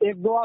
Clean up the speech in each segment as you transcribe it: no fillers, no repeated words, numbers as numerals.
1-2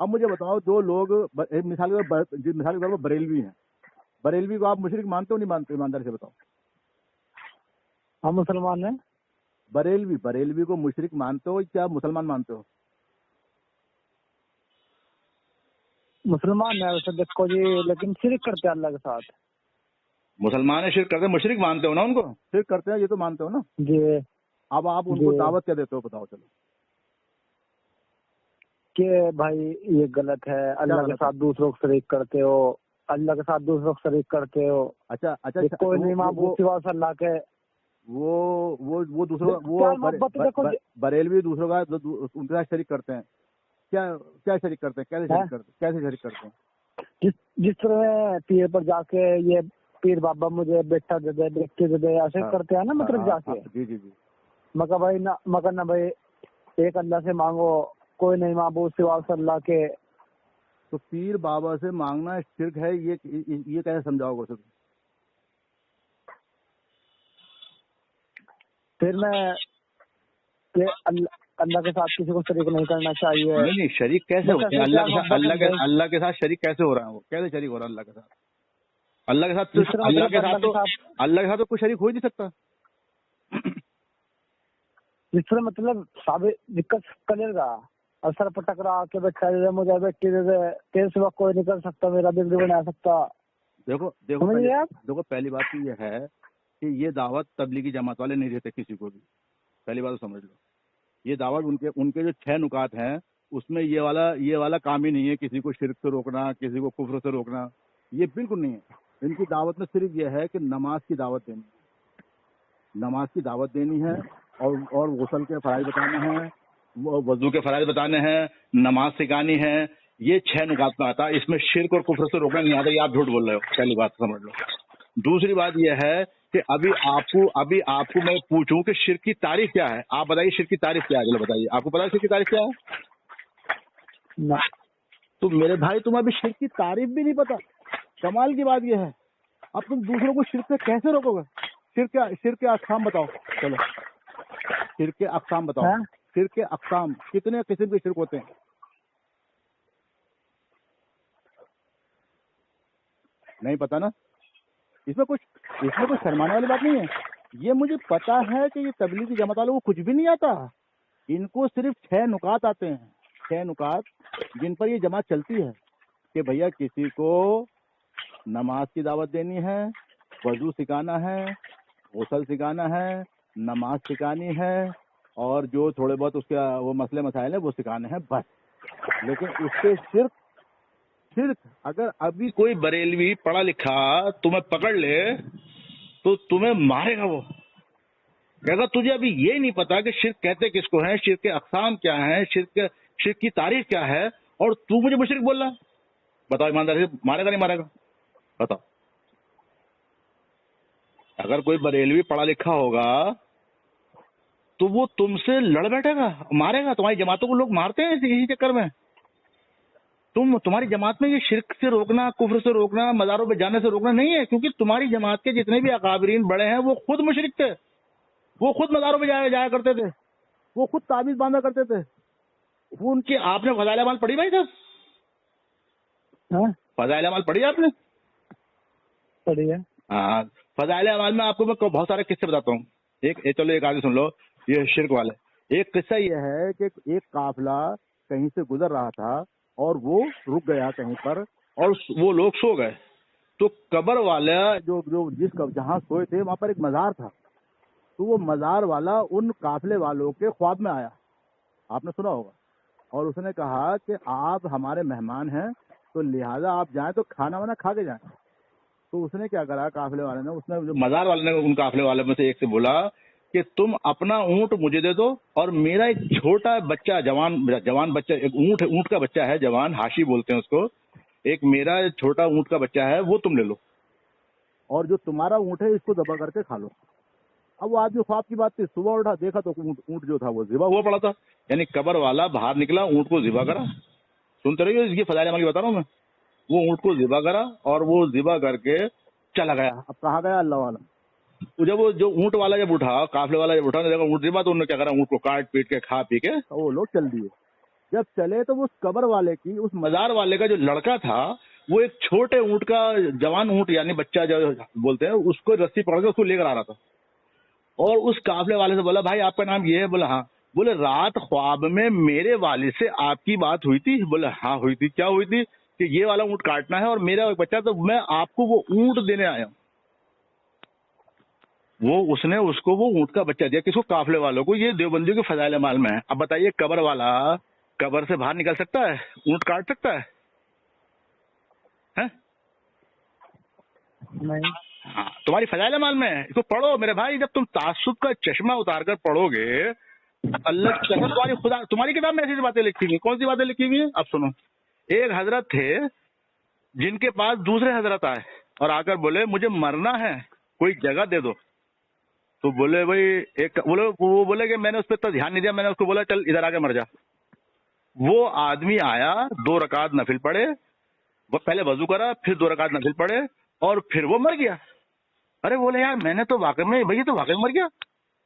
اب مجھے بتاؤ جو لوگ مثال کے طور پر بریلوی ہیں، بریلوی کو آپ مشرک مانتے ہو نہیں مانتے؟ ایمانداری سے بتاؤ. ہم مسلمان ہیں. بریلوی کو مشرک مانتے ہو کیا مسلمان مانتے ہو؟ مسلمان ہے ویسے دیکھو جی، لیکن شرک کرتے ہیں اللہ کے ساتھ. مسلمان ہے شرک کرتے ہیں، مشرک مانتے ہو نا ان کو؟ شرک کرتے ہیں یہ تو مانتے ہو نا. جی. اب آپ ان کو دعوت کیا دیتے ہو بتاؤ چلو. کہ بھائی یہ غلط ہے، اللہ کے ساتھ دوسروں کو شریک کرتے ہو، اللہ کے ساتھ دوسروں کو شریک کرتے ہو. اچھا کوئی نہیں معبود سوا اللہ کے. وہ دوسروں بریلوی دوسروں کا ان کے ساتھ شریک کرتے ہیں. کیا شریک کرتے ہیں؟ کیسے شریک کرتے ہیں؟ جس طرح پیر پر جا کے یہ پیر بابا مجھے بیٹا دے دے، بیٹی دے دے، ایسے کرتے ہیں نا. مطلب جا کے جی مگر نہ بھائی ایک اللہ سے مانگو، کوئی نہیں معبود سوا اللہ کے. تو پیر بابا سے مانگنا شرک ہے، یہ کیسے سمجھاؤ گے؟ پھر میں اللہ کے ساتھ کسی کو شریک نہیں کرنا چاہیے. نہیں شریک کیسے ہوتے ہیں اللہ کے ساتھ شریک کیسے ہو رہا ہے؟ وہ کیسے شریک ہو رہا ہے اللہ کے ساتھ؟ اللہ کے ساتھ تو کوئی شریک ہو ہی نہیں سکتا. جس طرح مطلب دقت کرے گا، اثر پٹک رہا کہ بیٹا دے دے مجھے، بیٹی دے دے، تیرے سوا کوئی نہیں کر سکتا، میرا دل نہیں بنا سکتا. دیکھو پہلی بات تو یہ ہے کہ یہ دعوت تبلیغی جماعت والے نہیں دیتے کسی کو بھی. پہلی بات تو سمجھ لو، یہ دعوت ان کے جو 6 نکات ہیں اس میں یہ والا کام ہی نہیں ہے. کسی کو شرک سے روکنا، کسی کو کفر سے روکنا، یہ بالکل نہیں ہے. ان کی دعوت میں صرف یہ ہے کہ نماز کی دعوت دینی ہے اور غسل کے فرائض بتانے ہیں، وضو کے فرائض بتانے ہیں، نماز سکھانی ہے. یہ 6 نکات میں آتا ہے. اس میں شرک اور کفر سے روکنا نہیں آتا. یہ آپ جھوٹ بول رہے ہو، پہلی بات سمجھ لو. دوسری بات یہ ہے کہ ابھی آپ کو میں پوچھوں کہ شرک کی تعریف کیا ہے، آپ بتائیے شرک کی تعریف کیا ہے. چلو بتائیے، آپ کو پتا ہے شرک کی تعریف کیا ہے؟ تو میرے بھائی تم ابھی شرک کی تعریف بھی نہیں پتا. کمال کی بات یہ ہے، اب تم دوسروں کو شرک سے کیسے روکو گے؟ شرک کے اقسام بتاؤ. چلو شرک کے اقسام بتاؤ. شرک کے اقسام کتنے قسم کے شرک ہوتے ہیں؟ نہیں پتا نا. اس میں کچھ شرمانے والی بات نہیں ہے. یہ مجھے پتا ہے کہ یہ تبلیغی جماعت والوں کو کچھ بھی نہیں آتا. ان کو صرف 6 نکات آتے ہیں، 6 نکات جن پر یہ جماعت چلتی ہے کہ بھیا کسی کو نماز کی دعوت دینی ہے، وضو سکھانا ہے، غسل سکھانا ہے، نماز سکھانی ہے، اور جو تھوڑے بہت اس کے وہ مسئلے مسائل ہیں وہ سکھانے ہیں، بس. لیکن اس کے شرک اگر ابھی کوئی بریلوی پڑھا لکھا تمہیں پکڑ لے تو تمہیں مارے گا. وہ کہے گا تجھے ابھی یہ نہیں پتا کہ شرک کہتے کس کو ہیں، شرک کے اقسام کیا ہیں، شرک کی تعریف کیا ہے، اور تو مجھے مشرک بول رہا. بتاؤ ایمانداری سے، مارے گا نہیں مارے گا؟ بتاؤ. اگر کوئی بریلوی پڑھا لکھا ہوگا تو وہ تم سے لڑ بیٹھے گا، مارے گا. تمہاری جماعتوں کو لوگ مارتے ہیں اسی چکر میں. تمہاری جماعت میں یہ شرک سے روکنا، کفر سے روکنا، مزاروں پہ جانے سے روکنا نہیں ہے، کیونکہ تمہاری جماعت کے جتنے بھی اکابرین بڑے ہیں وہ خود مشرک تھے. وہ خود مزاروں پہ جایا کرتے تھے، وہ خود تعویذ باندھا کرتے تھے. وہ ان کی آپ نے فضائل اعمال پڑھی بھائی صاحب؟ فضائل اعمال پڑھی آپ نے؟ پڑھی ہے. ہاں، فضائل اعمال میں آپ کو میں بہت سارے قصے بتاتا ہوں. چلو ایک آگے سن لو، یہ شرک والے. ایک قصہ یہ ہے کہ ایک قافلہ کہیں سے گزر رہا تھا اور وہ رک گیا کہیں پر اور وہ لوگ سو گئے. تو قبر والا جہاں سوئے تھے وہاں پر ایک مزار تھا. تو وہ مزار والا ان قافلے والوں کے خواب میں آیا، آپ نے سنا ہوگا، اور اس نے کہا کہ آپ ہمارے مہمان ہیں تو لہذا آپ جائیں تو کھانا وانا کھا کے جائیں. تو اس نے کیا کرا، قافلے والے نے مزار والے نے ان قافلے والے میں سے ایک سے بولا کہ تم اپنا اونٹ مجھے دے دو، اور میرا ایک چھوٹا بچہ، جوان بچہ، ایک اونٹ کا بچہ ہے، جوان ہاشی بولتے ہیں اس کو، ایک میرا چھوٹا اونٹ کا بچہ ہے، وہ تم لے لو، اور جو تمہارا اونٹ ہے اس کو ذبح کر کے کھا لو. اب وہ آدمی خواب کی بات تھی، صبح اٹھا دیکھا تو اونٹ جو تھا وہ ذبح ہوا پڑا تھا. یعنی قبر والا باہر نکلا، اونٹ کو ذبح کرا. سنتے رہیے، اس کی فضائل عمل کی بتا رہا ہوں میں. وہ اونٹ کو ذبح کرا اور وہ ذبح کر کے چلا گیا. اب کہاں گیا اللہ والا؟ جب وہ جو اونٹ والا جب اٹھا، قافلے والا جب اٹھا، دیکھا اونٹ ذبح، تو انہوں نے کیا کرا، اونٹ کو کاٹ پیٹ کے کھا پی کے وہ لوگ چل دیے. جب چلے تو اس قبر والے کی، اس مزار والے کا جو لڑکا تھا وہ ایک چھوٹے اونٹ کا، جوان اونٹ یعنی بچہ جو بولتے ہیں، اس کو رسی پکڑ کے اس کو لے کر آ رہا تھا، اور اس قافلے والے سے بولا بھائی آپ کا نام یہ ہے؟ بولا ہاں۔ بولے رات خواب میں میرے والد سے آپ کی بات ہوئی تھی؟ بولا ہاں ہوئی تھی۔ کیا ہوئی تھی؟ کہ یہ والا اونٹ کاٹنا ہے اور میرا ایک بچہ، تو میں آپ کو وہ اونٹ دینے آیا ہوں۔ اس نے اس کو وہ اونٹ کا بچہ دیا، کس کو؟ قافلے والوں کو۔ یہ دیوبندیوں کے فضائل اعمال میں ہے۔ اب بتائیے قبر والا قبر سے باہر نکل سکتا ہے؟ اونٹ کاٹ سکتا ہے؟ نہیں۔ ہاں، تمہاری فضائل اعمال میں ہے، اس کو پڑھو میرے بھائی۔ جب تم تعصب کا چشمہ اتار کر پڑھو گے، اللہ کی قسم، تمہاری کتاب میں ایسی باتیں لکھی ہوئی، کون سی باتیں لکھی ہوئی ہیں؟ اب سنو، ایک حضرت تھے جن کے پاس دوسرے حضرت آئے اور آ کر بولے مجھے مرنا ہے، کوئی جگہ دے دو۔ تو بولے بھائی وہ بولے کہ میں نے اس پہ اتنا دھیان نہیں دیا، میں نے اس کو بولا چل ادھر آ کے مر جا۔ وہ آدمی آیا، 2 رکعت نفل پڑھے، وہ پہلے وضو کرا، پھر 2 رکعت نفل پڑھے، اور پھر وہ مر گیا۔ ارے بولے یار میں نے تو واقعی میں، بھائی یہ تو واقعی مر گیا۔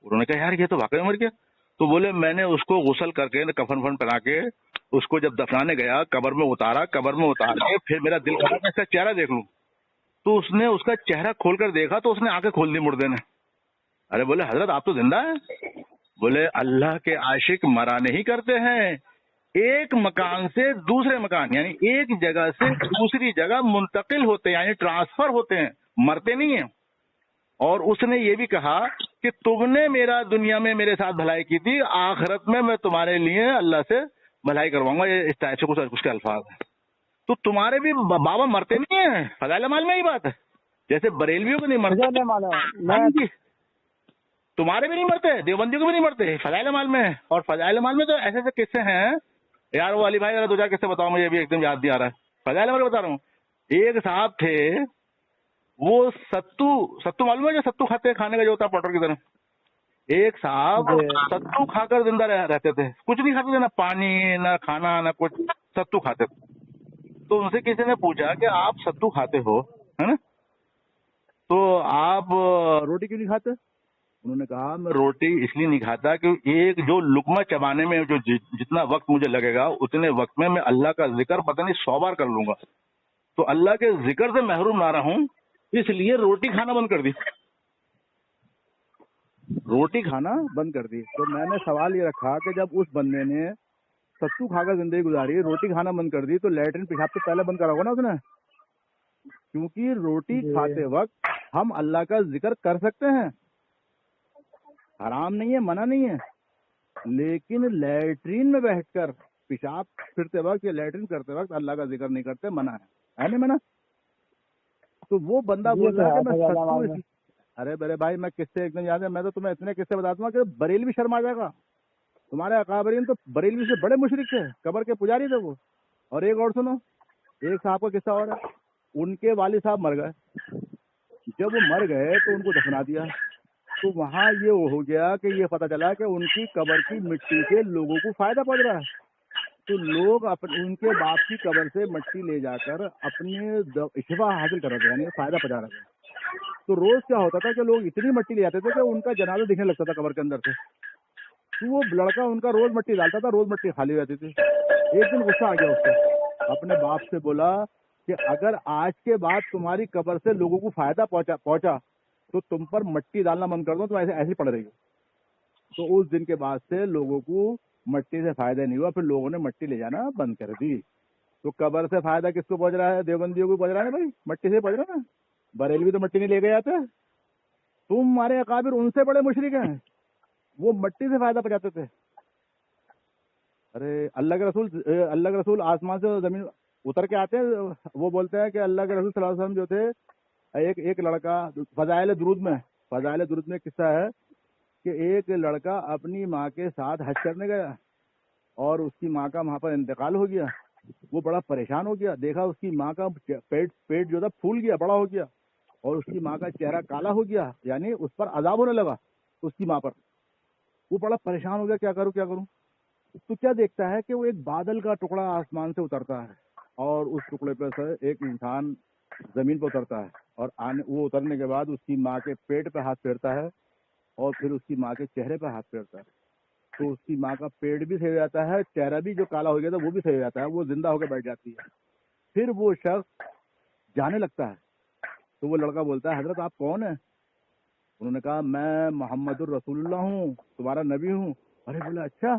انہوں نے کہا یار یہ تو واقعی مر گیا۔ تو بولے میں نے اس کو غسل کر کے، کفن فن پہنا کے، اس کو جب دفنانے گیا قبر میں اتارا، قبر میں اتار کے پھر میرا دل کرا کہ اس کا چہرہ دیکھ لوں۔ تو اس نے اس کا چہرہ کھول کر دیکھا تو اس نے آنکھیں کھول دی مردے نے۔ ارے بولے حضرت آپ تو زندہ ہیں؟ بولے اللہ کے عاشق مرا نہیں کرتے ہیں، ایک مکان سے دوسرے مکان، یعنی ایک جگہ سے دوسری جگہ منتقل ہوتے ہیں، یعنی ٹرانسفر ہوتے ہیں، مرتے نہیں ہیں۔ اور اس نے یہ بھی کہا کہ تم نے میرا دنیا میں میرے ساتھ بھلائی کی تھی، آخرت میں تمہارے لیے اللہ سے بھلائی کرواؤں گا۔ یہ اس ٹائپ سے کچھ کے الفاظ ہیں۔ تو تمہارے بھی بابا مرتے نہیں ہیں، فضائل اعمال میں ہی بات ہے، جیسے بریلویوں کو نہیں مرتے، تمہارے بھی نہیں مرتے، دیوبندیوں کو بھی نہیں مرتے، فضائل اعمال میں۔ اور فضائل اعمال میں تو ایسے ایسے قصے ہیں یار، وہ علی بھائی ذرا 2-4 قصے بتاؤ، مجھے بھی ایک دم یاد نہیں آ رہا ہے۔ فضائل اعمال بتا رہا ہوں۔ ایک صاحب تھے، وہ ستو معلوم ہے جو ستو کھانے کا جو ہوتا ہے پاؤڈر کی طرح، ایک صاحب ستو کھا کر زندہ رہتے تھے، کچھ نہیں کھاتے تھے، نہ پانی نہ کھانا نہ کچھ، ستو کھاتے تھے۔ تو ان سے کسی نے پوچھا کہ آپ ستو کھاتے ہو ہے نا، تو آپ روٹی کیوں نہیں کھاتے؟ انہوں نے کہا میں روٹی اس لیے نہیں کھاتا کہ ایک جو لقمہ چبانے میں جو جتنا وقت مجھے لگے گا اتنے وقت میں اللہ کا ذکر پتہ نہیں 100 بار کر لوں گا، تو اللہ کے ذکر سے محروم نہ رہوں، اس لیے روٹی کھانا بند کر دی۔ روٹی کھانا بند کر دی۔ تو میں نے سوال یہ رکھا کہ جب اس بندے نے ستو کھا کر زندگی گزاری، روٹی کھانا بند کر دی، تو لیٹرن پیشاب سے پہلے بند کرا ہوگا نا اس نے، کیونکہ روٹی کھاتے وقت ہم اللہ کا ذکر کر سکتے ہیں، حرام نہیں ہے، منع نہیں ہے، لیکن لیٹرین میں بیٹھ کر پیشاب پھرتے وقت یا لیٹرین کرتے وقت اللہ کا ذکر نہیں کرتے، منع ہے نہیں منع؟ تو وہ بندہ بول رہا ہے کہ میں ستو، ارے میرے بھائی میں قصے ایک دم یاد ہے، میں تو تمہیں اتنے قصے بتا دوں گا کہ بریلوی شرم آ جائے گا۔ تمہارے اکابرین تو بریلوی سے بڑے مشرک تھے، قبر کے پجاری تھے وہ۔ اور ایک اور سنو، ایک صاحب کا قصہ اور ہے، ان کے والد صاحب مر گئے، جب وہ مر گئے تو ان کو دفنا دیا، تو وہاں یہ ہو گیا کہ یہ پتہ چلا کہ ان کی قبر کی مٹی سے لوگوں کو فائدہ پہنچ رہا ہے، تو لوگ ان کے باپ کی قبر سے مٹی لے جا کر اپنے شفا حاصل کر رہے تھے، یعنی فائدہ پہنچا رہے تھے۔ تو روز کیا ہوتا تھا کہ لوگ اتنی مٹی لے جاتے تھے کہ ان کا جنازہ دکھنے لگتا تھا قبر کے اندر سے، تو وہ لڑکا ان کا روز مٹی ڈالتا تھا، روز مٹی خالی رہتی تھی۔ ایک دن غصہ آ گیا اس کو، اپنے باپ سے بولا کہ اگر آج کے بعد تمہاری قبر سے لوگوں کو فائدہ پہنچا تو تم پر مٹی ڈالنا بند کر دو، تم ایسے پڑ رہی ہو۔ تو اس دن کے بعد سے لوگوں کو مٹی سے فائدہ نہیں ہوا، پھر لوگوں نے مٹی لے جانا بند کر دی۔ تو قبر سے فائدہ کس کو پہنچ رہا ہے؟ دیوبندیوں کو پہنچ رہا ہے بھائی، مٹی سے پہنچ رہا ہے نا، بریلوی تو مٹی نہیں لے کے جاتے، تمہارے اکابر ان سے بڑے مشرک ہیں، وہ مٹی سے فائدہ پہنچاتے تھے۔ ارے اللہ کے رسول آسمان سے زمین اتر کے آتے ہیں، وہ بولتے ہیں کہ اللہ کے رسول صلی اللہ علیہ وسلم جو تھے، ایک لڑکا فضائل درود میں قصہ ہے کہ ایک لڑکا اپنی ماں کے ساتھ حج کرنے گیا اور اس کی ماں کا وہاں پر انتقال ہو گیا، وہ بڑا پریشان ہو گیا، دیکھا اس کی ماں کا پیٹ جو تھا پھول گیا، بڑا ہو گیا، اور اس کی ماں کا چہرہ کالا ہو گیا، یعنی اس پر عذاب ہونے لگا اس کی ماں پر۔ وہ بڑا پریشان ہو گیا، کیا کروں۔ تو کیا دیکھتا ہے کہ وہ ایک بادل کا ٹکڑا آسمان سے اترتا ہے، اور اس ٹکڑے پہ سے ایک انسان زمین پہ اترتا ہے، اور وہ اترنے کے بعد اس کی ماں کے پیٹ پہ ہاتھ پھیرتا ہے اور پھر اس کی ماں کے چہرے پہ ہاتھ پھیرتا ہے۔ تو اس کی ماں کا پیٹ بھی صحیح ہو جاتا ہے, چہرہ بھی جو کالا ہو گیا تھا وہ بھی صحیح ہو جاتا ہے, وہ زندہ ہو کے بیٹھ جاتی ہے. پھر وہ شخص جانے لگتا ہے تو وہ لڑکا بولتا ہے حضرت آپ کون ہیں؟ انہوں نے کہا میں محمد الرسول اللہ ہوں, تمہارا نبی ہوں. ارے بولا اچھا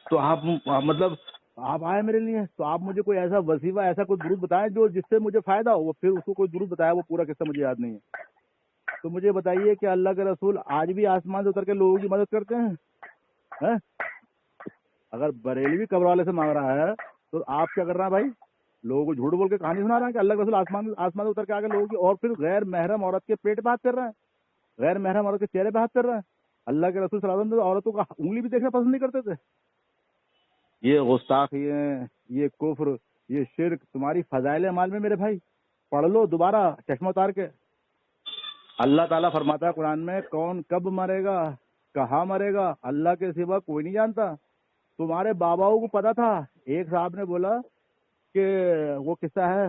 تو آپ مطلب آپ آئے میرے لیے, تو آپ مجھے کوئی ایسا وظیفہ ایسا کوئی درود بتائیں جو جس سے مجھے فائدہ ہو. وہ پھر اس کو کوئی درود بتایا, وہ پورا قصہ مجھے یاد نہیں ہے. تو مجھے بتائیے کہ اللہ کے رسول آج بھی آسمان سے اتر کے لوگوں کی مدد کرتے ہیں؟ اگر بریلوی قبر والے سے مانگ رہا ہے تو آپ کیا کر رہا ہے بھائی؟ لوگوں کو جھوٹ بول کے کہانی سنا رہا ہے کہ اللہ کے رسول آسمان سے اتر کے آ کے لوگوں کی, اور پھر غیر محرم عورت کے پیٹ پہ ہاتھ کر رہا ہے, غیر محرم عورت کے چہرے پہ ہاتھ کر رہا ہے. اللہ کے رسول صلی اللہ علیہ وسلم عورتوں کا انگلی بھی دیکھنا پسند نہیں کرتے تھے. یہ گستاخی ہے, یہ کفر, یہ شرک تمہاری فضائل اعمال میں میرے بھائی پڑھ لو دوبارہ چشمہ اتار کے. اللہ تعالیٰ فرماتا ہے قرآن میں کون کب مرے گا, کہاں مرے گا, اللہ کے سوا کوئی نہیں جانتا. تمہارے باباؤں کو پتا تھا. ایک صاحب نے بولا کہ وہ قصہ ہے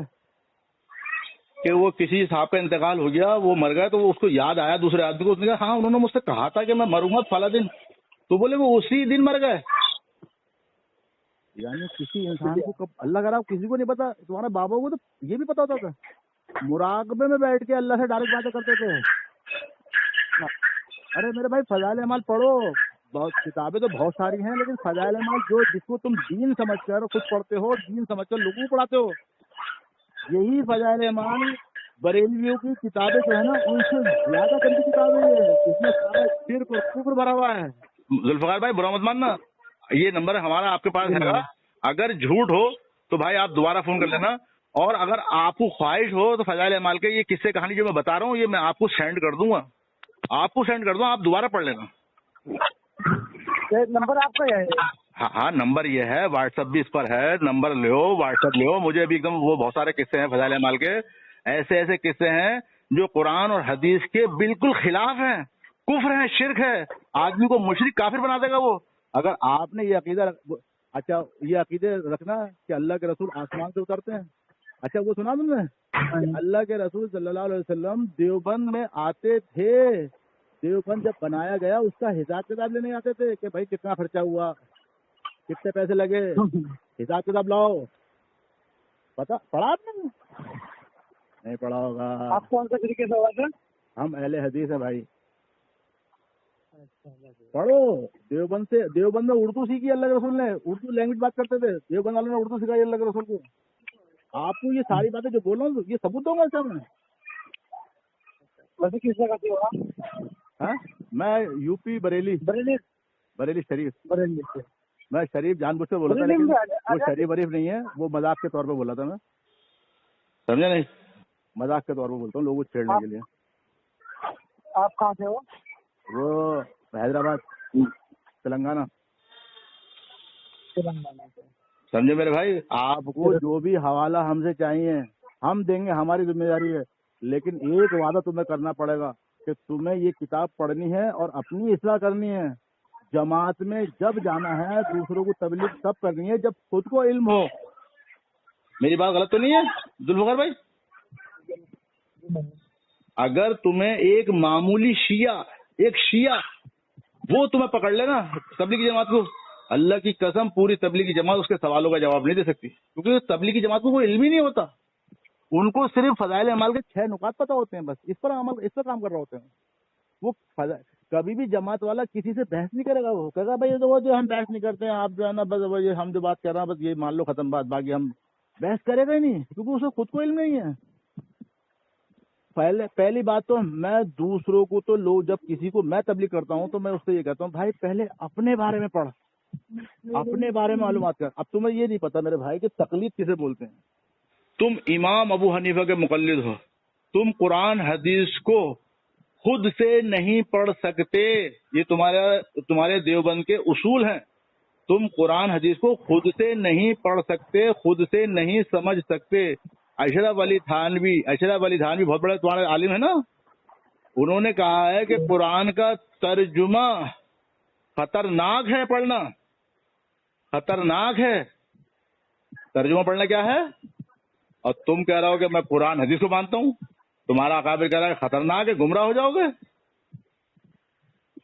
کہ وہ کسی صاحب کا انتقال ہو گیا, وہ مر گیا, تو اس کو یاد آیا دوسرے آدمی کو, اس نے کہا ہاں انہوں نے مجھ سے کہا تھا کہ میں مروں گا فلاں دن, تو بولے وہ اسی دن مر گئے. یعنی کسی انسان کو کب اللہ کرا کسی کو نہیں پتا. تمہارے بابا کو تو یہ بھی پتا ہوتا تھا, مراقبے میں بیٹھ کے اللہ سے ڈائریکٹ باتیں کرتے تھے. ارے میرے بھائی فضائل اعمال پڑھو, بہت کتابیں تو بہت ساری ہیں, لیکن فضائل اعمال جو جس کو تم دین سمجھ کر خود پڑھتے ہو, دین سمجھ کر لوگوں کو پڑھاتے ہو, یہی فضائل اعمال بریلویوں کی کتابیں جو ہے نا ان سے زیادہ گندی کتابیں ہیں, اس میں سارا شرک اور کفر بھرا ہوا ہے. ذوالفقار بھائی برا مت ماننا, یہ نمبر ہمارا آپ کے پاس ہے. اگر جھوٹ ہو تو بھائی آپ دوبارہ فون کر لینا, اور اگر آپ کو خواہش ہو تو فضائل اعمال کے یہ قصے کہانی جو میں بتا رہا ہوں یہ میں آپ کو سینڈ کر دوں گا, آپ دوبارہ پڑھ لینا. نمبر آپ کا ہے؟ ہاں نمبر یہ ہے, واٹس ایپ بھی اس پر ہے, نمبر لو, واٹس ایپ لو. مجھے ابھی ایک دم وہ بہت سارے قصے ہیں فضائل اعمال کے, ایسے ایسے قصے ہیں جو قرآن اور حدیث کے بالکل خلاف ہیں, کفر ہے, شرک ہے, آدمی کو مشرک کافر بنا دے گا وہ. اگر آپ نے یہ عقیدہ اچھا یہ عقیدے رکھنا کہ اللہ کے رسول آسمان سے اترتے ہیں. اچھا وہ سنا تم نے اللہ کے رسول صلی اللہ علیہ وسلم دیوبند میں آتے تھے, دیوبند جب بنایا گیا اس کا حساب کتاب لینے آتے تھے کہ بھائی کتنا خرچہ ہوا, کتنے پیسے لگے, حساب کتاب لاؤ. پڑھا آپ نے؟ نہیں پڑھا ہوگا. آپ کون سا طریقے سے ہوا تھا؟ ہم اہل حدیث ہیں بھائی, پڑھو. دیوبند میں اردو سیکھی اللہ کے رسول نے, اردو لینگویج بات کرتے تھے, دیوبند والوں نے اردو سکھائی اللہ کے رسول کو. آپ کو یہ ساری باتیں جو بول رہا ہوں یہ ثبوت دوں گا اس میں. ویسے کس جگہ سے ہوا؟ ہاں میں یو پی بریلی شریف. میں شریف جان بوجھ سے بولا تھا, لیکن وہ شریف وریف نہیں ہے, وہ مذاق کے طور پہ بولا تھا. میں سمجھا نہیں, مذاق کے طور پہ بولتا ہوں لوگوں کو چھیڑنے کے لیے. آپ کہاں سے ہو؟ وہ حیدرآباد, تلنگانہ. سمجھے میرے بھائی. آپ کو جو بھی حوالہ ہم سے چاہیے ہم دیں گے, ہماری ذمہ داری ہے, لیکن ایک وعدہ تمہیں کرنا پڑے گا کہ تمہیں یہ کتاب پڑھنی ہے اور اپنی اصلاح کرنی ہے. جماعت میں جب جانا ہے دوسروں کو تبلیغ تب کرنی ہے جب خود کو علم ہو. میری بات غلط تو نہیں ہے ذوالفقار بھائی؟ اگر تمہیں ایک معمولی شیعہ وہ تمہیں پکڑ لینا تبلیغی جماعت کو, اللہ کی قسم پوری تبلیغی جماعت اس کے سوالوں کا جواب نہیں دے سکتی, کیونکہ تبلیغی جماعت کو کوئی علم ہی نہیں ہوتا. ان کو صرف فضائل اعمال کے 6 نکات پتہ ہوتے ہیں, بس اس پر کام کر رہے ہوتے ہیں. وہ کبھی بھی جماعت والا کسی سے بحث نہیں کرے گا. وہ کہے گا بھائی وہ جو ہم بحث نہیں کرتے ہیں, آپ جو ہے نا بس یہ ہم جو بات کر رہے ہیں بس یہ مان لو ختم بات, باقی ہم بحث کرے گا ہی نہیں, کیونکہ اسے خود کو علم نہیں ہے. پہلی بات تو میں دوسروں کو تو جب کسی کو میں تبلیغ کرتا ہوں تو میں اس سے یہ کہتا ہوں بھائی پہلے اپنے بارے میں پڑھ, اپنے بارے میں معلومات کر. اب تمہیں یہ نہیں پتا میرے بھائی کہ تقلید کسے بولتے ہیں. تم امام ابو حنیفہ کے مقلد ہو, تم قرآن حدیث کو خود سے نہیں پڑھ سکتے, یہ تمہارے دیوبند کے اصول ہیں. تم قرآن حدیث کو خود سے نہیں پڑھ سکتے, خود سے نہیں سمجھ سکتے. اشرف علی تھانوی بہت بڑے تمہارے عالم ہے نا, انہوں نے کہا ہے کہ قرآن کا ترجمہ خطرناک ہے, پڑھنا خطرناک ہے. ترجمہ پڑھنا کیا ہے؟ اور تم کہہ رہے ہو کہ میں قرآن حدیث کو مانتا ہوں, تمہارا اکابر کہہ رہا ہے خطرناک ہے, گمراہ ہو جاؤ گے.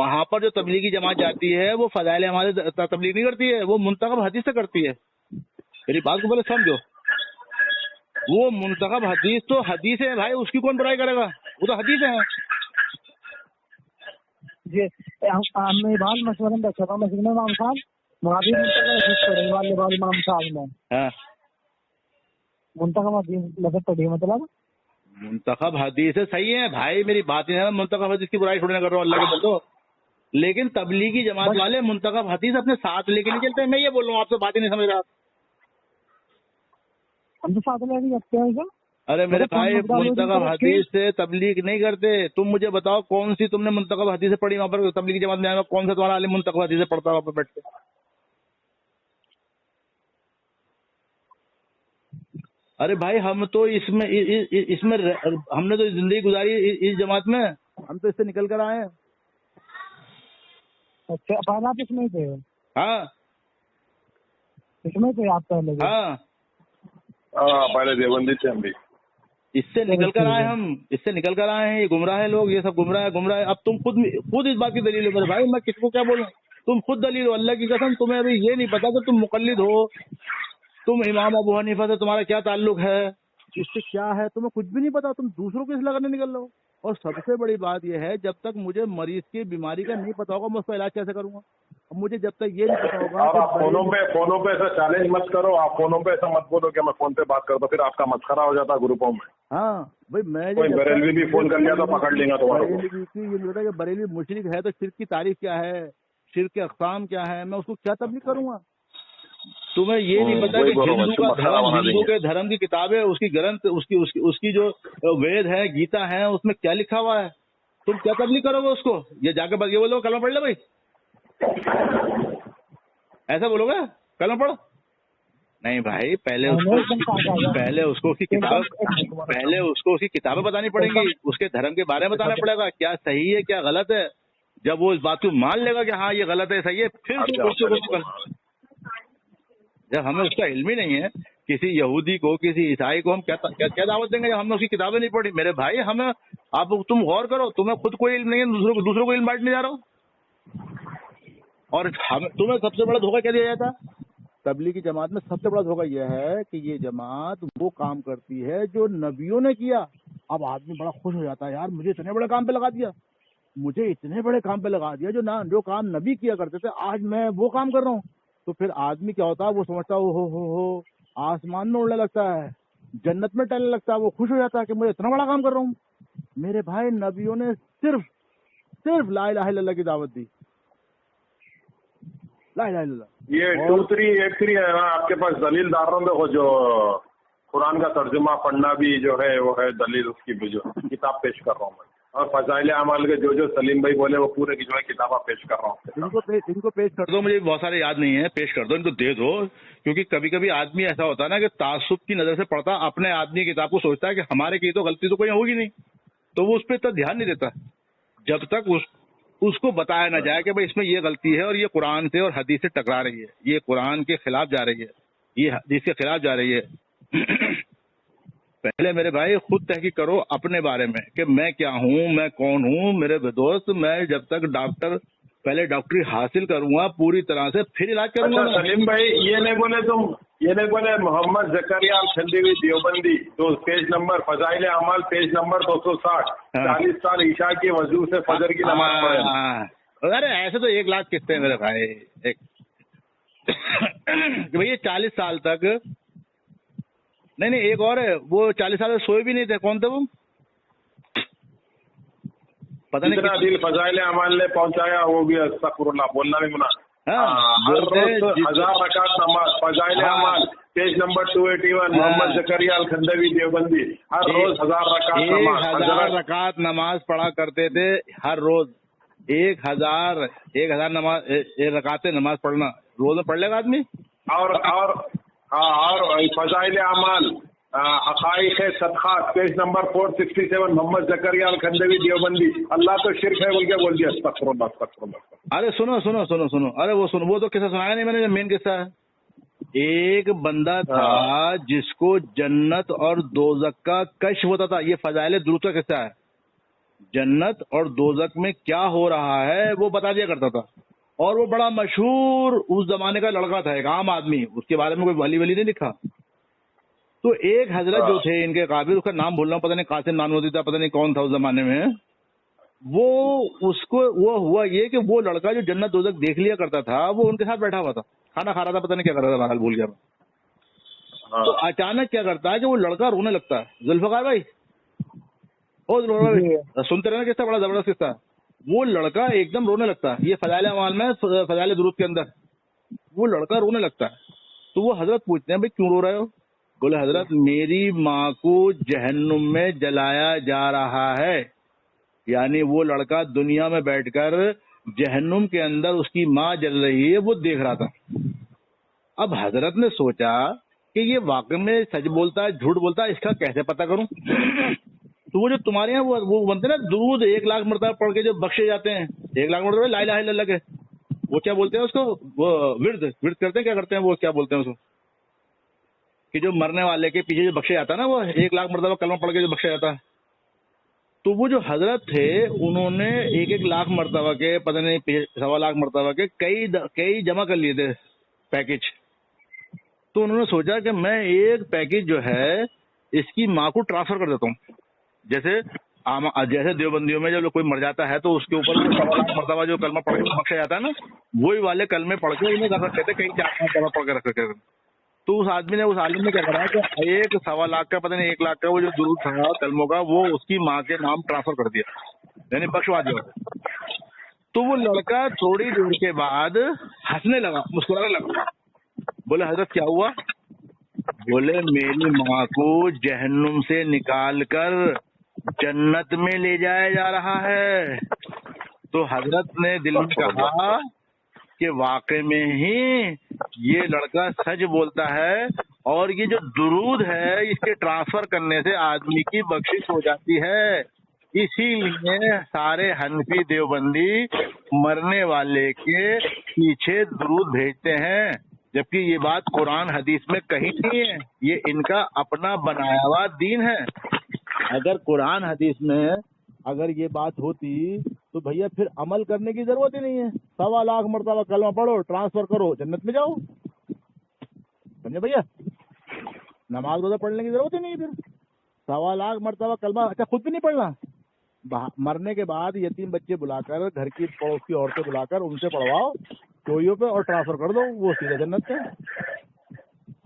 وہاں پر جو تبلیغی جماعت جاتی ہے وہ فضائل اعمال تبلیغ نہیں کرتی ہے، وہ منتخب حدیث سے کرتی ہے. میری بات کو پہلے سمجھو، وہ منتخب حدیث تو حدیث ہے بھائی، اس کی کون برائی کرے گا، وہ تو حدیث ہے. جی میں بال مشورہ رکھا تھا مسجد میں امام صاحب وہاں بھی امام صاحب نے منتخب حدیث لفظ پڑھی، مطلب منتخب حدیث صحیح ہے بھائی، میری بات نہیں ہے منتخب حدیث کی برائی تھوڑی نہ کر رہا ہوں اللہ کے بندو، لیکن تبلیغی جماعت والے منتخب حدیث اپنے ساتھ لے کے نہیں چلتے. میں یہ بول رہا ہوں، آپ سے بات ہی نہیں سمجھ رہا. ہم تو ساتھ لے کے رکھتے ہیں کیا؟ ارے میرے بھائی منتخب حدیث سے تبلیغ نہیں کرتے. تم مجھے بتاؤ کون سی تم نے منتخب حدیث پڑھی وہاں پر تبلیغی جماعت میں آیا، کون سا تمہارا عالم منتخب حدیث پڑھتا وہاں پر بیٹھ کے؟ ارے بھائی ہم تو اس میں ہم نے تو زندگی گزاری اس جماعت میں، ہم تو اس سے نکل کر آئے ہیں. اچھا پہلے آپ اس میں تھے؟ ہاں اس میں تھے آپ پہلے؟ ہاں پہلے دیوبندی تھے ہم بھی. اس سے نکل کر آئے، ہم اس سے نکل کر آئے ہیں. یہ گمراہ ہے لوگ، یہ سب گمراہ ہے. اب تم خود اس بات کی دلیل ہو میرے بھائی، میں کس کو کیا بولوں؟ تم خود دلیل ہو اللہ کی قسم. تمہیں ابھی یہ نہیں پتا کہ تم مقلد ہو، تم امام ابو حنیفہ سے تمہارا کیا تعلق ہے. اس سے کیا ہے تمہیں کچھ بھی نہیں پتا، تم دوسروں کو اس لگانے نکل رہے ہو. اور سب سے بڑی بات یہ ہے جب تک مجھے مریض کی بیماری کا نہیں پتا ہوگا میں اس کا علاج کیسے کروں گا. مجھے جب تک یہ نہیں پتا ہوگا اور آپ فونوں پہ ایسا چیلنج مت کرو، آپ فونوں پہ ایسا مت بولو کہ میں فون پہ بات کرتا، پھر آپ کا مسخرہ ہو جاتا گروپوں میں. ہاں بھائی میں کوئی بریلوی بھی فون کر لیا تو پکڑ لیں گا تمہارے کو. بریلوی کی یہ نہیں پتا کہ بریلوی مشرک ہے تو شرک کی تعریف کیا ہے، شرک کے اقسام کیا ہے، میں اس کو کیا تبلیغ کروں گا. تمہیں یہ نہیں پتا کہ ہندو کے دھرم کی کتاب ہے، اس کی گرنتھ، اس کی جو وید ہے، گیتا ہے، اس میں کیا لکھا ہوا ہے. تم کیا تبلیغ کرو گے اس کو؟ یہ جا کے بس یہ بولو کلمہ پڑھ لے بھائی، ایسا بولو گے کلمہ پڑھو؟ نہیں بھائی، پہلے اس کو اس کی کتابیں بتانی پڑیں گی، اس کے دھرم کے بارے میں بتانا پڑے گا کیا صحیح ہے کیا غلط ہے. جب وہ اس بات کو مان لے گا کہ ہاں یہ غلط ہے صحیح ہے، پھر جب ہمیں اس کا علم ہی نہیں ہے، کسی یہودی کو کسی عیسائی کو ہم کیا دعوت دیں گے جب ہم نے اس کی کتابیں نہیں پڑھی. میرے بھائی تم غور کرو، تمہیں خود کوئی علم نہیں ہے، دوسروں کو علم بانٹنے جا رہا ہو. اور تمہیں سب سے بڑا دھوکہ کیا دیا جاتا ہے؟ تبلیغی جماعت میں سب سے بڑا دھوکہ یہ ہے کہ یہ جماعت وہ کام کرتی ہے جو نبیوں نے کیا. اب آدمی بڑا خوش ہو جاتا ہے، یار مجھے اتنے بڑے کام پہ لگا دیا، جو کام نبی کیا کرتے تھے آج میں وہ کام کر رہا ہوں. تو پھر آدمی کیا ہوتا ہے، وہ سمجھتا ہے ہو آسمان میں اڑنے لگتا ہے، جنت میں ٹہلنے لگتا ہے، وہ خوش ہو جاتا ہے کہ مجھے اتنا بڑا کام کر رہا ہوں. میرے بھائی نبیوں نے صرف لا الہ الا اللہ کی دعوت دی، لا الہ الا اللہ. یہ 2383 ہے نا آپ کے پاس دلیل ڈال رہا ہوں. دیکھو جو قرآن کا ترجمہ پڑھنا بھی جو ہے وہ ہے دلیل، اس کی بھی جو کتاب پیش کر رہا ہوں میں. اور فضائل اعمال کے جو سلیم بھائی بولے وہ پورے کی جو ہے کتابیں پیش کر رہا ہوں. ان کو پیش کر دو، مجھے بہت سارے یاد نہیں ہے، پیش کر دو، ان کو دے دو. کیونکہ کبھی کبھی آدمی ایسا ہوتا ہے نا کہ تعصب کی نظر سے پڑھتا، اپنے آدمی کی کتاب کو سوچتا ہے کہ ہمارے کی تو غلطی تو کوئی ہوگی نہیں، تو وہ اس پہ اتنا دھیان نہیں دیتا جب تک اس کو بتایا نہ جائے کہ بھائی اس میں یہ غلطی ہے اور یہ قرآن سے اور حدیث سے ٹکرا رہی ہے، یہ قرآن کے خلاف جا رہی ہے، یہ حدیث کے خلاف جا رہی ہے. پہلے میرے بھائی خود تحقیق کرو اپنے بارے میں کہ میں کیا ہوں، میں کون ہوں. میرے دوست میں جب تک پہلے ڈاکٹری حاصل کروں گا پوری طرح سے پھر علاج کروں گا. سلیم بھائی یہ نہیں بولے محمد زکریا الکھندوی دیوبندی تو پیج نمبر فضائل اعمال پیج نمبر 260 40 سال عشاء کی وضو سے فجر کی نماز پڑھے. ارے ایسے تو 1 لاکھ قسطیں میرے بھائی. بھائی 40 سال تک نہیں ایک اور ہے، وہ 40 سال سے سوئے بھی نہیں تھے. کون تھے وہ؟ پتہ نہیں کتنا دل فضائل اعمال نے پہنچایا وہ بھی استغفر اللہ بولنا بھی گناہ. ہر روز 1000 رکعت نماز فضائل اعمال پیج نمبر 281 محمد زکریا الکھندوی دیوبندی ہر روز 1000 رکعت نماز. 1000 رکعت نماز پڑھا کرتے تھے ہر روز. 1000 نماز، 1 رکعت نماز پڑھنا روز میں پڑھ لے گا آدمی. اور فضائل اعمال حقائق صدقات پیج نمبر 467 محمد زکریا الکھندوی دیوبندی اللہ تو شرک ہے بول کے بول دیا. استغفر اللہ. ارے سنو، ارے وہ تو قصہ سنایا نہیں میں نے. مین قصہ ہے، ایک بندہ تھا جس کو جنت اور دوزخ کا کشف ہوتا تھا. یہ فضائل درود کا قصہ ہے. جنت اور دوزخ میں کیا ہو رہا ہے وہ بتا دیا کرتا تھا. اور وہ بڑا مشہور اس زمانے کا لڑکا تھا, ایک عام آدمی, اس کے بارے میں کوئی ولی نہیں لکھا. تو ایک حضرت جو تھے ان کے قابل, اس کا نام بھول رہا ہوں, پتہ نہیں قاسم نانوتی تھا, پتہ نہیں کون تھا اس زمانے میں, وہ ہوا یہ کہ وہ لڑکا جو جنت دوزخ دیکھ لیا کرتا تھا وہ ان کے ساتھ بیٹھا ہوا تھا, کھانا کھا رہا تھا, پتہ نہیں کیا کر رہا تھا, بہرحال بھول گیا میں. تو اچانک کیا کرتا ہے کہ وہ لڑکا رونے لگتا ہے. ذوالفقار بھائی, او ذوالفقار بھائی سنتے رہنا, قصہ بڑا زبردست قصہ ہے. وہ لڑکا ایک دم رونے لگتا ہے, یہ فضائل اعمال میں فضائل درود کے اندر, وہ لڑکا رونے لگتا ہے. تو وہ حضرت پوچھتے ہیں بھائی کیوں رو رہے ہو؟ بولے حضرت میری ماں کو جہنم میں جلایا جا رہا ہے. یعنی وہ لڑکا دنیا میں بیٹھ کر جہنم کے اندر اس کی ماں جل رہی ہے وہ دیکھ رہا تھا. اب حضرت نے سوچا کہ یہ واقعی میں سچ بولتا ہے جھوٹ بولتا ہے, اس کا کیسے پتہ کروں؟ تو وہ جو تمہارے یہاں وہ بنتے نا درود 1,00,000 مرتبہ پڑھ کے جو بخشے جاتے ہیں, 1,00,000 مرتبہ لا الہ الا اللہ کے, وہ کیا بولتے ہیں اس کو, وہ ورد کرتے ہیں, کیا کرتے ہیں وہ, کیا بولتے ہیں اس کو, کہ جو مرنے والے کے پیچھے جو بخشے جاتا ہے نا, وہ 1,00,000 مرتبہ کلمہ پڑھ کے جو بخشا جاتا ہے. تو وہ جو حضرت تھے انہوں نے 1,00,000 مرتبہ کے, پتہ نہیں 1.25 مرتبہ کے کئی جمع کر لیے تھے پیکج. تو انہوں نے سوچا کہ میں ایک پیکج جو ہے اس کی ماں کو ٹرانسفر کر دیتا ہوں. جیسے دیوبندیوں میں جب کوئی مر جاتا ہے تو اس کے اوپر 1,00,000 مرتبہ جو کلمہ پڑھ کے بخشا جاتا ہے نا, وہی والے کلمے پڑھ کے انہیں کر رکھتے تھے, کئی 4-5 کلمہ پڑھ کے رکھ رکھے. تو اس آدمی نے, اس عالم نے کیا کرا کہ 1.25 کا, پتہ نہیں 1,00,000 کا وہ جو درود تھا کلموں کا, وہ اس کی ماں کے نام ٹرانسفر کر دیا, یعنی بخشوا دیا. تو وہ لڑکا تھوڑی دیر کے بعد ہنسنے لگا, مسکرانے لگا. بولے حضرت کیا ہوا؟ بولے میری ماں کو جہنم سے نکال کر جنت میں لے جایا جا رہا ہے. تو حضرت نے دل میں کہا کہ واقع میں ہی یہ لڑکا سچ بولتا ہے, اور یہ جو درود ہے اس کے ٹرانسفر کرنے سے آدمی کی بخشش ہو جاتی ہے. اسی لیے سارے حنفی دیوبندی مرنے والے کے پیچھے درود بھیجتے ہیں, جبکہ یہ بات قرآن حدیث میں کہیں نہیں ہے, یہ ان کا اپنا بنایا ہوا دین ہے. اگر قرآن حدیث میں اگر یہ بات ہوتی تو بھیا پھر عمل کرنے کی ضرورت ہی نہیں ہے. 1,00,000 مرتبہ کلمہ پڑھو, ٹرانسفر کرو, جنت میں جاؤ. سمجھے بھیا, نماز روزہ پڑھنے کی ضرورت ہی نہیں ہے. پھر 1,00,000 مرتبہ کلمہ, اچھا خود بھی نہیں پڑھنا, مرنے کے بعد یتیم بچے بلا کر, گھر کی پڑوس کی عورتیں بلا کر ان سے پڑھواؤ چوریوں پہ اور ٹرانسفر کر دو, وہ سیدھا جنت پہ.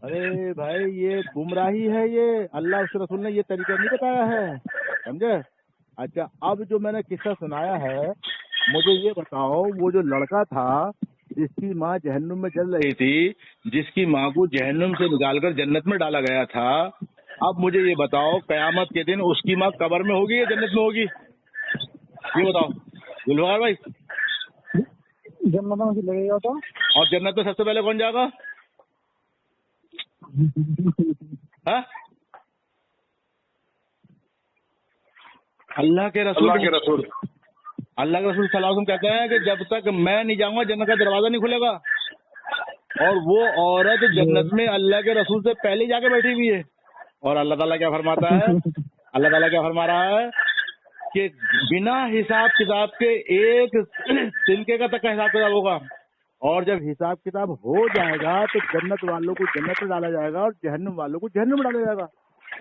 ارے بھائی یہ گمراہی ہے, یہ اللہ اس رسول نے یہ طریقہ نہیں بتایا ہے, سمجھے. اچھا اب جو میں نے قصہ سنایا ہے, مجھے یہ بتاؤ وہ جو لڑکا تھا جس کی ماں جہنم میں جل رہی تھی, جس کی ماں کو جہنم سے نکال کر جنت میں ڈالا گیا تھا, اب مجھے یہ بتاؤ قیامت کے دن اس کی ماں قبر میں ہوگی یا جنت میں ہوگی؟ یہ بتاؤ ذوالفقار بھائی. جنت میں لگے گا. تو اور جنت میں سب سے پہلے کون جائے گا؟ اللہ کے رسول اللہ کے رسول صلی اللہ علیہ وسلم کہتے ہیں کہ جب تک میں نہیں جاؤں گا جنت کا دروازہ نہیں کھلے گا. اور وہ عورت جنت میں اللہ کے رسول سے پہلے جا کے بیٹھی ہوئی ہے. اور اللہ تعالیٰ کیا فرماتا ہے, اللہ تعالیٰ کیا فرما رہا ہے کہ بنا حساب کتاب کے ایک تنکے کا تک حساب کتاب ہوگا, اور جب حساب کتاب ہو جائے گا تو جنت والوں کو جنت میں ڈالا جائے گا اور جہنم والوں کو جہنم میں ڈالا جائے گا.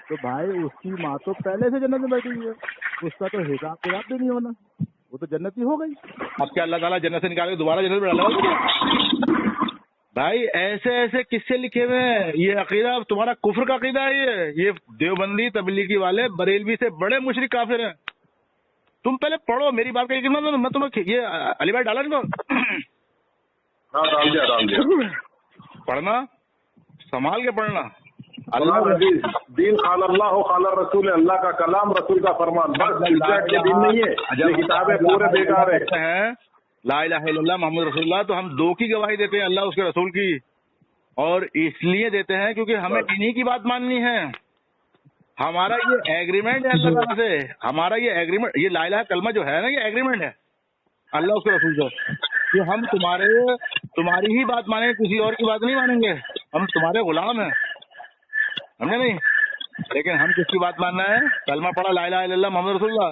تو بھائی اس کی ماں تو پہلے سے جنت میں بیٹھی ہوئی ہے, اس کا تو حساب کتاب بھی نہیں ہونا, وہ تو جنت ہی ہو گئی. اب کیا اللہ تعالیٰ جنت سے نکال کے دوبارہ جنت میں ڈالے گا؟ بھائی ایسے ایسے قصے لکھے ہوئے ہیں. یہ عقیدہ تمہارا کفر کا عقیدہ ہے. یہ دیوبندی تبلیغی والے بریلوی سے بڑے مشرک کافر ہیں. تم پہلے پڑھو, میری بات کا یقین مانو, میں تمہیں یہ علی بھائی ڈالا نہیں ڈال دیا. پڑھنا سنبھال کے پڑھنا. اللہ دین خال اللہ خال رسول, اللہ کا کلام رسول کا فرمان, بس دین نہیں ہے, یہ کتابیں پورے بیکار ہیں. لا الہ الا اللہ محمد رسول اللہ, تو ہم دو کی گواہی دیتے ہیں, اللہ اس کے رسول کی, اور اس لیے دیتے ہیں کیونکہ ہمیں انہی کی بات ماننی ہے. ہمارا یہ ایگریمنٹ ہے اللہ تعالیٰ سے, ہمارا یہ ایگریمنٹ, یہ لا الہ کلمہ جو ہے نا, یہ ایگریمنٹ ہے اللہ اس کے رسول سے کہ ہم تمہاری ہی بات مانیں گے, کسی اور کی بات نہیں مانیں گے. ہم تمہارے غلام ہیں, سمجھے نہیں. لیکن ہم کس کی بات ماننا ہے؟ کلمہ پڑھا لا الہ الا اللہ محمد رسول اللہ,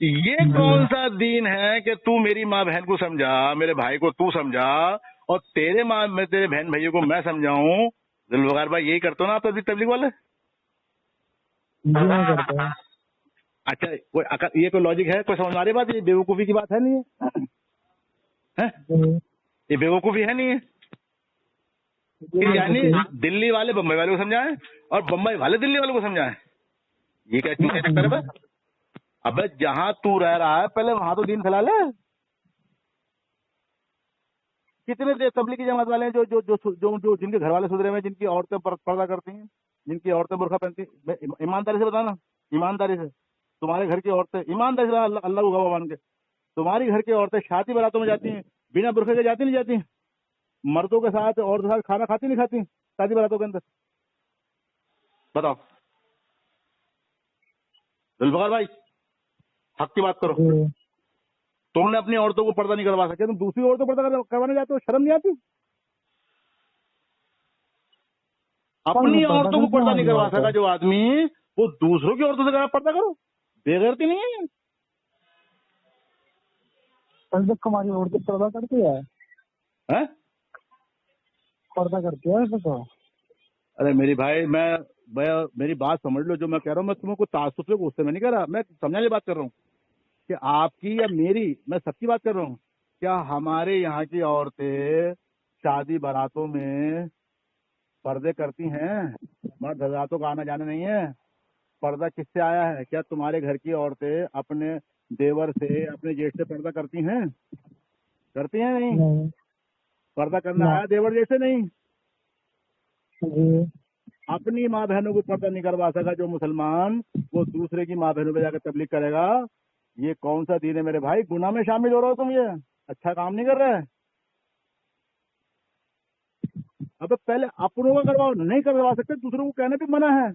یہ کون سا دین ہے کہ تو میری ماں بہن کو سمجھا, میرے بھائی کو تو سمجھا, اور تیرے بہن بھائیوں کو میں سمجھاؤں؟ ذوالفقار بھائی یہی کرتے ہو نا آپ تبلیغ والے؟ اچھا یہ کوئی لاجک ہے؟ کوئی سمجھ آ رہی بات؟ یہ بیوقوفی کی بات ہے نہیں ہے؟ یہ بیوقوفی ہے نہیں ہے؟ یعنی دلی والے بمبئی والے کو سمجھائیں اور بمبئی والے دلی والے کو سمجھائیں, یہ کیا چیز ہے؟ اب جہاں تو رہ رہا ہے پہلے وہاں تو دین پھیلا لے. کتنے تبلیغ کی جماعت والے ہیں جو جو جو جو جن کے گھر والے سدھرے ہوئے, جن کی عورتیں پردہ کرتی ہیں, جن کی عورتیں برقع پہنتی ہیں. ایمانداری سے بتانا, ایمانداری سے تمہارے گھر کی عورتیں, ایمانداری سے اللہ کو گواہ مان کے, تمہاری گھر کی عورتیں شادی براتوں میں جاتی ہیں بنا برقعے کے جاتی نہیں جاتی؟ مردوں کے ساتھ عورتوں کے ساتھ کھانا کھاتی نہیں کھاتی شادی براتوں کے اندر؟ بتاؤ ذوالفقار بھائی, حق کی بات کرو. تم نے اپنی عورتوں کو پردہ نہیں کروا سکے, تم دوسری عورتوں کو پردہ کروانے جاتے ہو, شرم نہیں آتی؟ اپنی عورتوں کو پردہ نہیں کروا سکا جو آدمی, وہ دوسروں کی عورتوں سے پردہ کرو, بے غیرتی نہیں ہے؟ ہماری عورتیں پردہ کرتی ہے, پردہ کرتی ہے. ارے میری بھائی میری بات سمجھ لو, جو میں کہہ رہا ہوں میں تمہیں کوئی تعصب سے غصے میں نہیں کہہ رہا, میں سمجھنے کی بات کر رہا ہوں کہ آپ کی یا میری, میں سب کی بات کر رہا ہوں. کیا ہمارے یہاں کی عورتیں شادی باراتوں میں پردے کرتی ہیں؟ مرد حضراتوں کا آنا جانا نہیں ہے. پردہ کس سے آیا ہے؟ کیا تمہارے گھر کی عورتیں اپنے دیور سے, اپنے جیٹھ سے پردہ کرتی ہیں؟ کرتی ہیں نہیں؟ پردہ کرنا آیا دیور جیسے نہیں. اپنی ماں بہنوں کو پردہ نہیں کروا سکا جو مسلمان, وہ دوسرے کی ماں بہنوں پہ جا کے تبلیغ کرے گا. یہ کون سا دین ہے میرے بھائی؟ گناہ میں شامل ہو رہا ہو تم, یہ اچھا کام نہیں کر رہے. اب پہلے اپنوں کا کرواؤ, نہیں کروا سکتے دوسروں کو کہنا بھی منع ہے.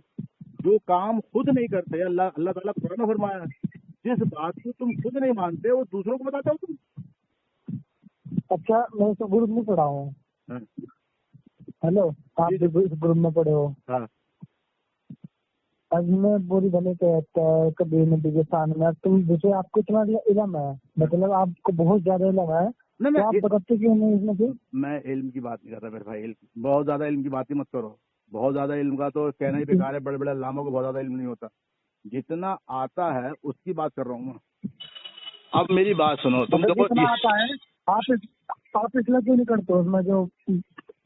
جو کام خود نہیں کرتے, اللہ تعالیٰ قرآن میں فرمایا, جس بات کو تم خود نہیں مانتے وہ دوسروں کو بتاتے ہو تم. اچھا میں تو گروپ میں پڑھا ہوں. ہیلو, آپ بھی گروپ میں پڑھے ہو؟ اب میں بری بھلے کہتا ہے کبھی نبی کے سامنے, تم جیسے آپ کو اتنا علم ہے, مطلب آپ کو بہت زیادہ علم ہے, آپ بتاتے کیوں نہیں اس میں سے؟ میں علم کی بات نہیں کرتا میرے بھائی, بہت زیادہ علم کی بات ہی مت کرو. بہت زیادہ علم کا تو کہنا ہی بیکار ہے, بڑے بڑے علاموں کو بہت زیادہ علم نہیں ہوتا. جتنا آتا ہے اس کی بات کر رہا ہوں میں. اب میری بات سنو, تم دیکھو جتنا آتا ہے آپ اس لیے کیوں نہیں کرتے اس میں جو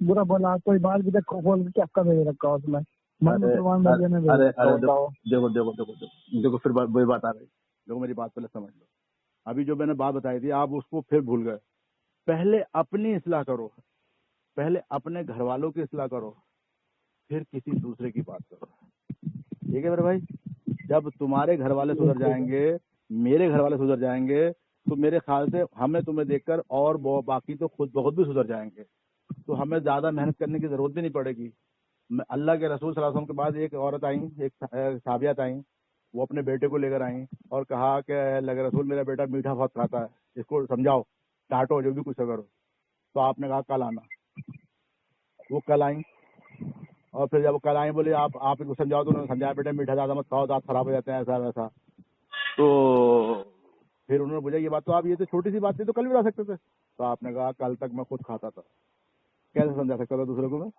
برا بولا کوئی بات بھی کھول کے کیا بھیج رکھا اس میں؟ دیکھو پھر وہی بات آ رہی. دیکھو میری بات پہلے سمجھ لو, ابھی جو میں نے بات بتائی تھی آپ اس کو پھر بھول گئے. پہلے اپنی اصلاح کرو, پہلے اپنے گھر والوں کی اصلاح کرو, پھر کسی دوسرے کی بات کرو. ٹھیک ہے میرے بھائی؟ جب تمہارے گھر والے سدھر جائیں گے, میرے گھر والے سدھر جائیں گے, تو میرے خیال سے ہمیں تمہیں دیکھ کر اور باقی تو خود بخود بھی سدھر جائیں گے. تو ہمیں زیادہ محنت کرنے کی ضرورت بھی نہیں پڑے گی. اللہ کے رسول صلی اللہ علیہ وسلم کے بعد ایک عورت آئیں, ایک صحابیات آئیں, وہ اپنے بیٹے کو لے کر آئیں اور کہا کہ اللہ کے رسول میرا بیٹا میٹھا بہت کھاتا ہے, اس کو سمجھاؤ, ڈانٹو, جو بھی کچھ کرو. تو آپ نے کہا کل آنا. وہ کل آئیں, اور پھر جب کل آئیں بولے آپ ان کو سمجھاؤ, تو انہوں نے سمجھایا بیٹا میٹھا زیادہ مت کھاؤ, دانت خراب ہو جاتے ہیں, ایسا ویسا. تو پھر انہوں نے بولا یہ بات تو آپ, یہ تو چھوٹی سی بات تھی, تو کل بھی بتا سکتے تھے. تو آپ نے کہا کل تک میں خود کھاتا تھا, کیسے سمجھا سکتا تھا دوسرے کو میں؟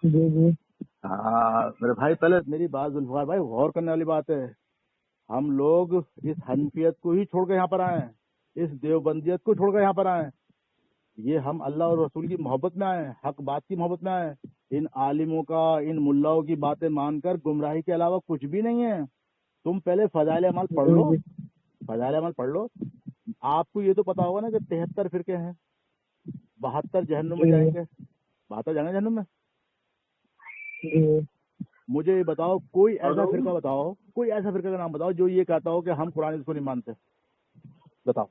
جی ہاں میرے بھائی, پہلے میری بات ذوالفقار بھائی غور کرنے والی بات ہے. ہم لوگ اس حنفیت کو ہی چھوڑ کے یہاں پر آئے ہیں, اس دیوبندیت کو چھوڑ کر یہاں پر آئے ہیں. یہ ہم اللہ اور رسول کی محبت میں آئے ہیں, حق بات کی محبت میں آئے ہیں. ان عالموں کا, ان ملاؤں کی باتیں مان کر گمراہی کے علاوہ کچھ بھی نہیں ہے. تم پہلے فضائل اعمال پڑھ لو, فضائل اعمال پڑھ لو. آپ کو یہ تو پتا ہوگا نا کہ 73 فرقے ہیں, 72 جہنم میں جائیں گے, 72 جائیں گے جہنم میں. مجھے یہ بتاؤ, کوئی ایسا فرقہ بتاؤ, کوئی ایسا فرقہ کا نام بتاؤ جو یہ کہتا ہو کہ ہم قرآن اس کو نہیں مانتے. بتاؤ.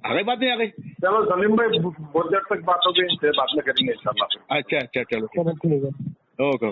آگے بات نہیں آ گئی. چلو سلیم بھائی بہت دیر تک بات ہو گئی, ان سے بات میں کریں گے انشاءاللہ. اچھا چلو ٹھیک ہے, اوکے.